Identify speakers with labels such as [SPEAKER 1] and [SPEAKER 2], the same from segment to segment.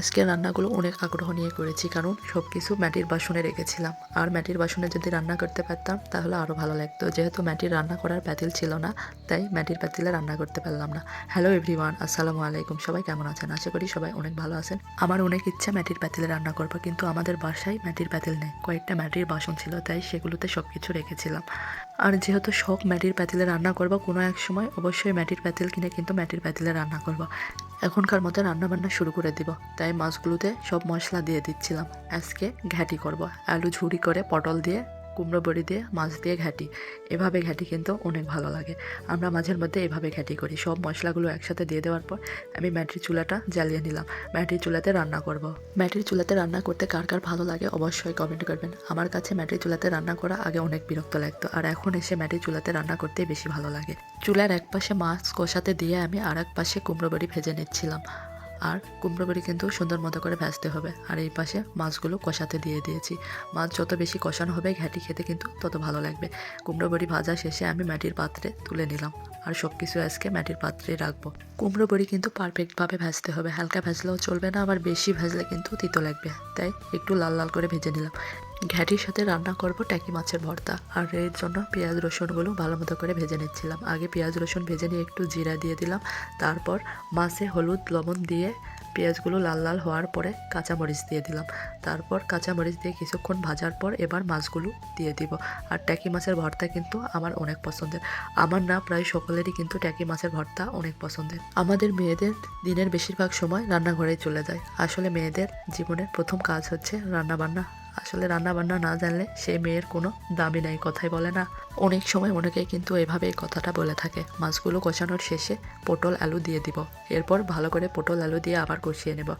[SPEAKER 1] আজকের রান্নাগুলো অনেক আগ্রহ নিয়ে করেছি, কারণ সব কিছু মাটির বাসনে রেখেছিলাম। আর মাটির বাসনে যদি রান্না করতে পারতাম তাহলে আরও ভালো লাগতো। যেহেতু মাটির রান্না করার পাতিল ছিল না, তাই মাটির পাতিলে রান্না করতে পারলাম না। হ্যালো এভরিওয়ান, আসসালামু আলাইকুম। সবাই কেমন আছেন? আশা করি সবাই অনেক ভালো আছেন। আমার অনেক ইচ্ছা মাটির পাতিলে রান্না করবো, কিন্তু আমাদের বাসায় মাটির পাতিল নেই। কয়েকটা মাটির বাসন ছিল, তাই সেগুলোতে সব কিছু রেখেছিলাম। আর যেহেতু শখ মাটির পাতিলে রান্না করবো, কোনো এক সময় অবশ্যই মাটির পাতিল কিনে কিন্তু মাটির পাতিলে রান্না করবো। এখনকার মতো রান্নাবান্না শুরু করে দিব, তাই মাছগুলোতে সব মশলা দিয়ে দিচ্ছিলাম। আজকে ঘ্যাটি করব, আলু ঝুরি করে, পটল দিয়ে, কুমড়ো বড়ি দিয়ে, মাছ দিয়ে ঘ্যাটি। এভাবে ঘ্যাটি কিন্তু অনেক ভালো লাগে। আমরা মাঝের মধ্যে এভাবে ঘ্যাটি করি। সব মশলাগুলো একসাথে দিয়ে দেওয়ার পর আমি মাটির চুলাটা জ্বালিয়ে নিলাম। মাটির চুলাতে রান্না করব। মাটির চুলাতে রান্না করতে কার কার ভালো লাগে অবশ্যই কমেন্ট করবেন। আমার কাছে মাটির চুলাতে রান্না করা আগে অনেক বিরক্ত লাগতো, আর এখন এসে মাটির চুলাতে রান্না করতেই বেশি ভালো লাগে। চুলার এক পাশে মাছ কষাতে দিয়ে আমি আর এক পাশে কুমড়ো বড়ি ভেজে নিচ্ছিলাম। আর কুমড়ো বড়ি কিন্তু সুন্দর মতো করে ভাজতে হবে। আর এই পাশে মাছগুলো কষাতে দিয়ে দিয়েছি। মাছ যত বেশি কষানো হবে ঘ্যাটি খেতে কিন্তু তত ভালো লাগবে। কুমড়ো বড়ি ভাজা শেষে আমি মাটির পাত্রে তুলে নিলাম। আর সব কিছু আজকে মাটির পাত্রে রাখবো। কুমড়ো বড়ি কিন্তু পারফেক্টভাবে ভাজতে হবে। হালকা ভাজলেও চলবে না, আবার বেশি ভাজলে কিন্তু তিতো লাগবে। তাই একটু লাল লাল করে ভেজে নিলাম। ঘ্যাটির সাথে রান্না করব টাকি মাছের ভর্তা, আর এর জন্য পেঁয়াজ রসুনগুলো ভালো মতো করে ভেজে নিচ্ছিলাম। আগে পেঁয়াজ রসুন ভেজে নিয়ে একটু জিরা দিয়ে দিলাম। তারপর মাছে হলুদ লবণ দিয়ে পেঁয়াজগুলো লাল লাল হওয়ার পরে কাঁচামরিচ দিয়ে দিলাম। তারপর কাঁচামরিচ দিয়ে কিছুক্ষণ ভাজার পর এবার মাছগুলো দিয়ে দিব। আর টাকি মাছের ভর্তা কিন্তু আমার অনেক পছন্দের। আমার না, প্রায় সকলেরই কিন্তু টাকি মাছের ভর্তা অনেক পছন্দের। আমাদের মেয়েদের দিনের বেশিরভাগ সময় রান্নাঘরেই চলে যায়। আসলে মেয়েদের জীবনের প্রথম কাজ হচ্ছে রান্নাবান্না। আসলে রান্না বান্না না জানলে সেই মেয়ের কোনো দামই নাই, কথাই বলে না। অনেক সময় অনেকেই কিন্তু এভাবে এই কথাটা বলে থাকে। মাছগুলো কষানোর শেষে পটল আলু দিয়ে দিব। এরপর ভালো করে পটল আলু দিয়ে আবার কষিয়ে নেব।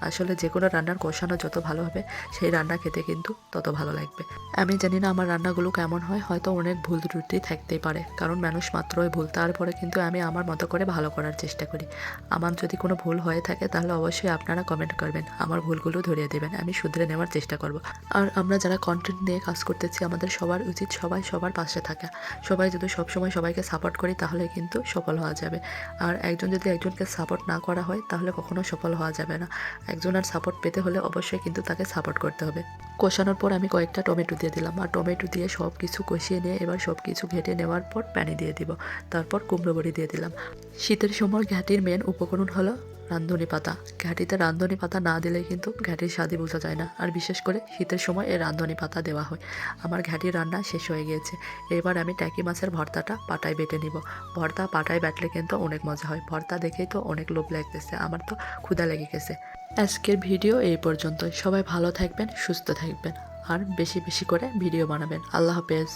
[SPEAKER 1] আসলে যে কোনো রান্নার কষানো যত ভালো হবে, সেই রান্না খেতে কিন্তু তত ভালো লাগবে। আমি জানি না আমার রান্নাগুলো কেমন হয়, হয়তো অনেক ভুল ত্রুটি থাকতেই পারে, কারণ মানুষ মাত্রই ভুল। তারপরে কিন্তু আমি আমার মতো করে ভালো করার চেষ্টা করি। আমার যদি কোনো ভুল হয়ে থাকে তাহলে অবশ্যই আপনারা কমেন্ট করবেন, আমার ভুলগুলো ধরিয়ে দেবেন, আমি শুধরে নেওয়ার চেষ্টা করব। আর আমরা যারা কন্টেন্ট নিয়ে কাজ করতেছি, আমাদের সবার উচিত সবাই সবার পাশে থাকা। সবাই যদি সবসময় সবাইকে সাপোর্ট করি তাহলে কিন্তু সফল হওয়া যাবে। আর একজন যদি একজনকে সাপোর্ট না করা হয় তাহলে কখনো সফল হওয়া যাবে না। একজনের সাপোর্ট পেতে হলে অবশ্যই কিন্তু তাকে সাপোর্ট করতে হবে। কষানোর পর আমি কয়েকটা টমেটো দিয়ে দিলাম, আর টমেটো দিয়ে সব কিছু কষিয়ে নিয়ে এবার সব কিছু ঘেটে নেওয়ার পর পানি দিয়ে দিব। তারপর কুমড়ো বড়ি দিয়ে দিলাম। শীতের সময় ঘ্যাটির মেন উপকরণ হলো রাঁধুনি পাতা। ঘ্যাটিতে রাঁধুনি পাতা না দিলে কিন্তু ঘ্যাটির স্বাদই বোঝা যায় না। আর বিশেষ করে শীতের সময় এই রাঁধুনি পাতা দেওয়া হয়। আমার ঘ্যাটির রান্না শেষ হয়ে গিয়েছে। এবার আমি টাকি মাছের ভর্তাটা পাটায় বেটে নিব। ভর্তা পাটায় বাটলে কিন্তু অনেক মজা হয়। ভর্তা দেখেই তো অনেক লোভ লাগতেছে, আমার তো ক্ষুধা লেগে গেছে। আজকের ভিডিও এই পর্যন্তই। সবাই ভালো থাকবেন, সুস্থ থাকবেন, আর বেশি বেশি করে ভিডিও বানাবেন। আল্লাহ হাফেজ।